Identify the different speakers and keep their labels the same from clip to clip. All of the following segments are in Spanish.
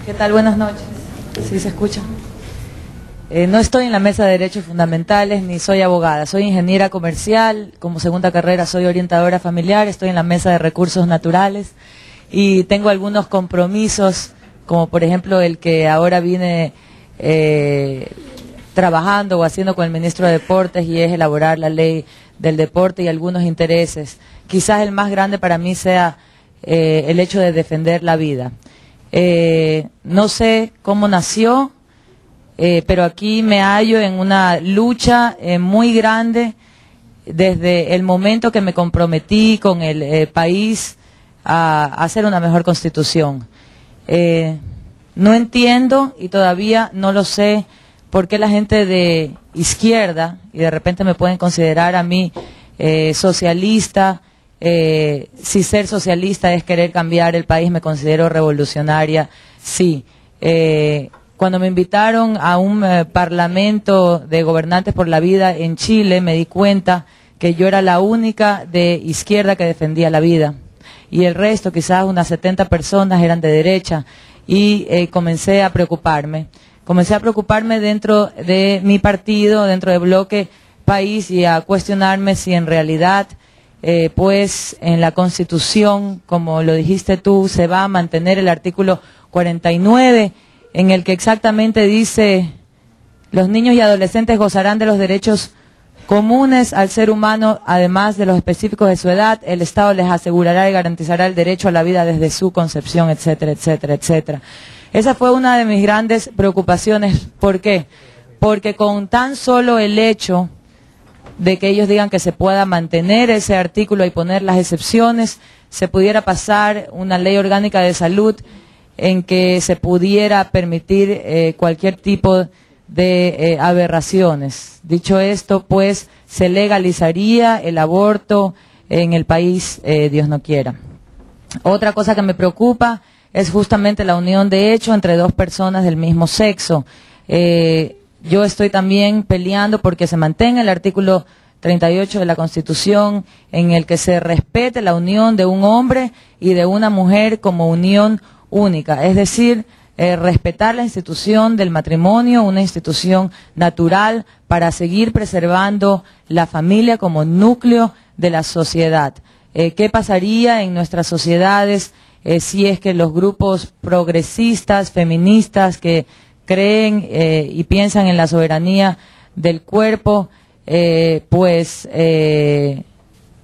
Speaker 1: ¿Qué tal? Buenas noches. ¿Sí se escucha? No estoy en la Mesa de Derechos Fundamentales ni soy abogada. Soy ingeniera comercial. Como segunda carrera soy orientadora familiar. Estoy en la Mesa de Recursos Naturales y tengo algunos compromisos, como por ejemplo el que ahora vine trabajando o haciendo con el ministro de Deportes, y es elaborar la ley del deporte y algunos intereses. Quizás el más grande para mí sea el hecho de defender la vida. No sé cómo nació, pero aquí me hallo en una lucha muy grande desde el momento que me comprometí con el país a hacer una mejor constitución. No entiendo y todavía no lo sé por qué la gente de izquierda, y de repente me pueden considerar a mí socialista. Si ser socialista es querer cambiar el país, me considero revolucionaria, sí. Cuando me invitaron a un parlamento de gobernantes por la vida en Chile, me di cuenta que yo era la única de izquierda que defendía la vida, y el resto, quizás unas 70 personas, eran de derecha, y comencé a preocuparme. Comencé a preocuparme dentro de mi partido, dentro del Bloque País, y a cuestionarme si en realidad pues en la Constitución, como lo dijiste tú, se va a mantener el artículo 49, en el que exactamente dice: los niños y adolescentes gozarán de los derechos comunes al ser humano, además de los específicos de su edad. El Estado les asegurará y garantizará el derecho a la vida desde su concepción, etcétera, etcétera, etcétera. Esa fue una de mis grandes preocupaciones. ¿Por qué? Porque con tan solo el hecho de que ellos digan que se pueda mantener ese artículo y poner las excepciones, se pudiera pasar una ley orgánica de salud en que se pudiera permitir cualquier tipo de aberraciones. Dicho esto, pues se legalizaría el aborto en el país, Dios no quiera. Otra cosa que me preocupa es justamente la unión de hecho entre dos personas del mismo sexo. Yo estoy también peleando porque se mantenga el artículo 38 de la Constitución, en el que se respete la unión de un hombre y de una mujer como unión única, es decir, respetar la institución del matrimonio, una institución natural para seguir preservando la familia como núcleo de la sociedad. ¿Qué pasaría en nuestras sociedades si es que los grupos progresistas, feministas, que creen y piensan en la soberanía del cuerpo,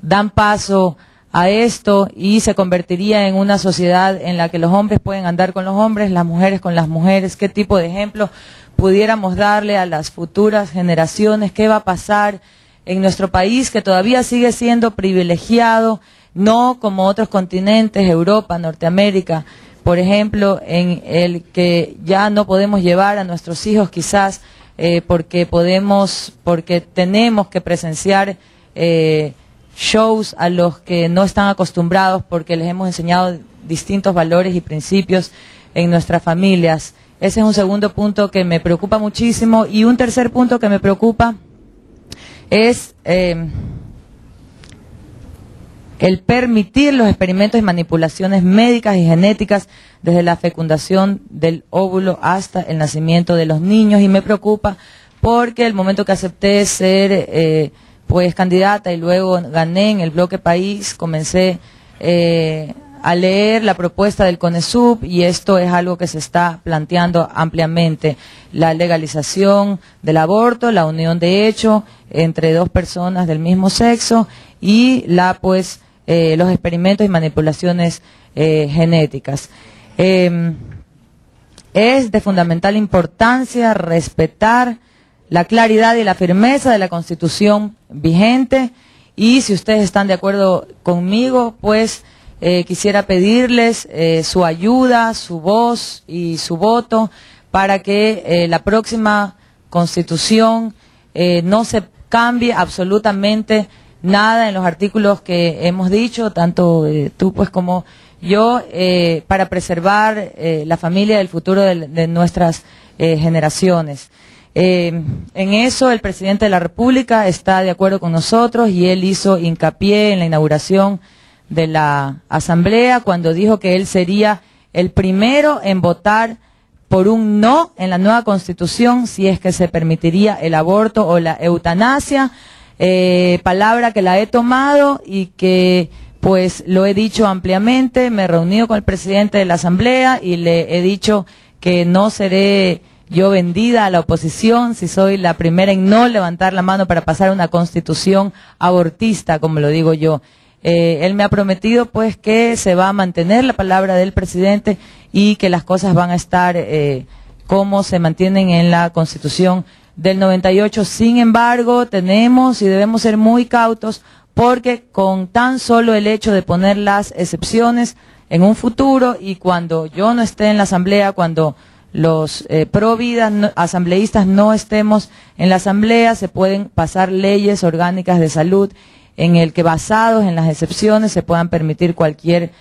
Speaker 1: dan paso a esto y se convertiría en una sociedad en la que los hombres pueden andar con los hombres, las mujeres con las mujeres? ¿Qué tipo de ejemplo pudiéramos darle a las futuras generaciones? ¿Qué va a pasar en nuestro país, que todavía sigue siendo privilegiado, no como otros continentes, Europa, Norteamérica, por ejemplo, en el que ya no podemos llevar a nuestros hijos quizás porque tenemos que presenciar shows a los que no están acostumbrados, porque les hemos enseñado distintos valores y principios en nuestras familias? Ese es un segundo punto que me preocupa muchísimo. Y un tercer punto que me preocupa es el permitir los experimentos y manipulaciones médicas y genéticas desde la fecundación del óvulo hasta el nacimiento de los niños. Y me preocupa porque el momento que acepté ser pues candidata y luego gané en el Bloque País, comencé a leer la propuesta del CONESUB, y esto es algo que se está planteando ampliamente: la legalización del aborto, la unión de hecho entre dos personas del mismo sexo, y los experimentos y manipulaciones genéticas. Es de fundamental importancia respetar la claridad y la firmeza de la Constitución vigente, y si ustedes están de acuerdo conmigo, pues quisiera pedirles su ayuda, su voz y su voto para que la próxima Constitución no se cambie absolutamente nada en los artículos que hemos dicho, tanto tú pues como yo, para preservar la familia y el futuro de nuestras generaciones. En eso el presidente de la República está de acuerdo con nosotros, y él hizo hincapié en la inauguración de la Asamblea cuando dijo que él sería el primero en votar por un no en la nueva Constitución si es que se permitiría el aborto o la eutanasia, palabra que la he tomado y que pues lo he dicho ampliamente. Me he reunido con el presidente de la Asamblea y le he dicho que no seré yo vendida a la oposición si soy la primera en no levantar la mano para pasar una Constitución abortista, como lo digo yo. Él me ha prometido pues que se va a mantener la palabra del presidente y que las cosas van a estar como se mantienen en la Constitución del 98. Sin embargo, tenemos y debemos ser muy cautos porque con tan solo el hecho de poner las excepciones en un futuro y cuando yo no esté en la Asamblea, cuando los pro vida asambleístas no estemos en la Asamblea, se pueden pasar leyes orgánicas de salud en el que basados en las excepciones se puedan permitir cualquier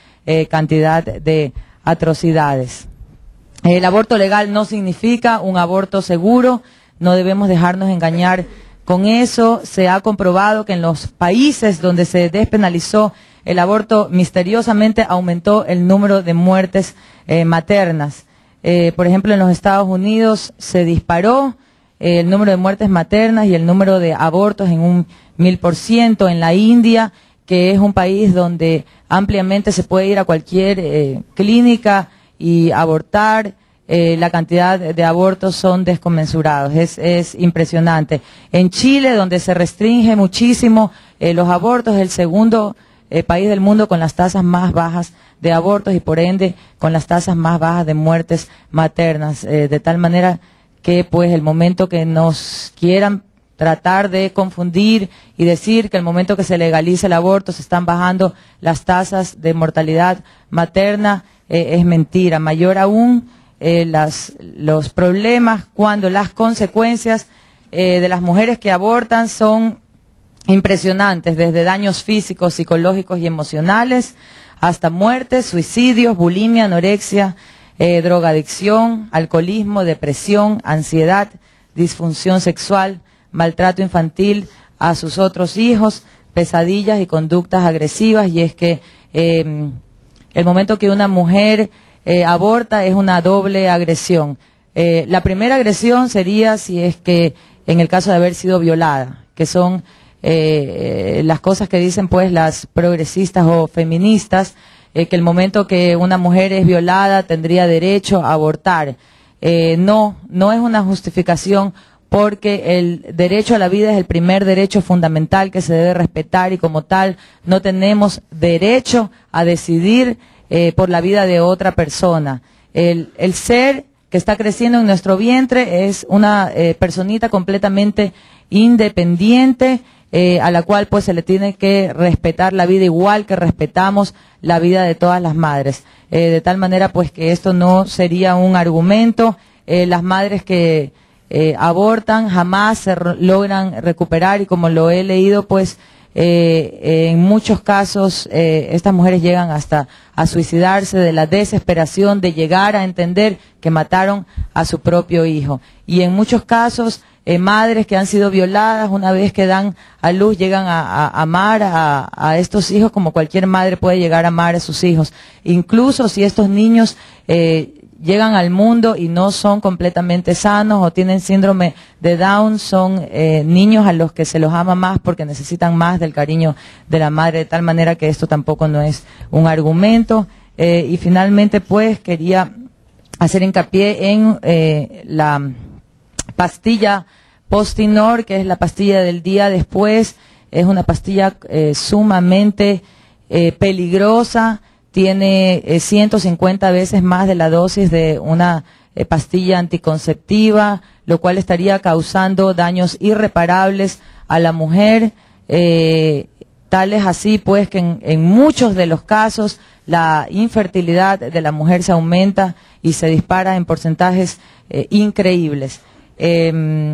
Speaker 1: cantidad de atrocidades. El aborto legal no significa un aborto seguro, no debemos dejarnos engañar con eso. Se ha comprobado que en los países donde se despenalizó el aborto, misteriosamente aumentó el número de muertes maternas. Por ejemplo, en los Estados Unidos se disparó el número de muertes maternas y el número de abortos en un 1000%. En la India, que es un país donde ampliamente se puede ir a cualquier clínica y abortar, la cantidad de abortos son desconmensurados, es impresionante. En Chile, donde se restringe muchísimo los abortos, es el segundo país del mundo con las tasas más bajas de abortos y por ende con las tasas más bajas de muertes maternas, de tal manera que pues el momento que nos quieran tratar de confundir y decir que el momento que se legalice el aborto se están bajando las tasas de mortalidad materna, es mentira. Mayor aún los problemas cuando las consecuencias de las mujeres que abortan son impresionantes, desde daños físicos, psicológicos y emocionales hasta muertes, suicidios, bulimia, anorexia, drogadicción, alcoholismo, depresión, ansiedad, disfunción sexual, maltrato infantil a sus otros hijos, pesadillas y conductas agresivas. Y es que el momento que una mujer aborta es una doble agresión. La primera agresión sería si es que en el caso de haber sido violada, que son las cosas que dicen pues las progresistas o feministas, que el momento que una mujer es violada tendría derecho a abortar. No es una justificación, porque el derecho a la vida es el primer derecho fundamental que se debe respetar y como tal no tenemos derecho a decidir por la vida de otra persona. El ser que está creciendo en nuestro vientre es una personita completamente independiente, a la cual pues se le tiene que respetar la vida igual que respetamos la vida de todas las madres. De tal manera pues que esto no sería un argumento. Las madres que abortan jamás se logran recuperar y como lo he leído pues en muchos casos estas mujeres llegan hasta a suicidarse de la desesperación de llegar a entender que mataron a su propio hijo. Y en muchos casos madres que han sido violadas, una vez que dan a luz, llegan a amar a estos hijos como cualquier madre puede llegar a amar a sus hijos. Incluso si estos niños llegan al mundo y no son completamente sanos o tienen síndrome de Down, son niños a los que se los ama más porque necesitan más del cariño de la madre, de tal manera que esto tampoco no es un argumento. Y finalmente pues quería hacer hincapié en la pastilla Postinor, que es la pastilla del día después. Es una pastilla sumamente peligrosa, tiene 150 veces más de la dosis de una pastilla anticonceptiva, lo cual estaría causando daños irreparables a la mujer, tales así pues que en muchos de los casos la infertilidad de la mujer se aumenta y se dispara en porcentajes increíbles.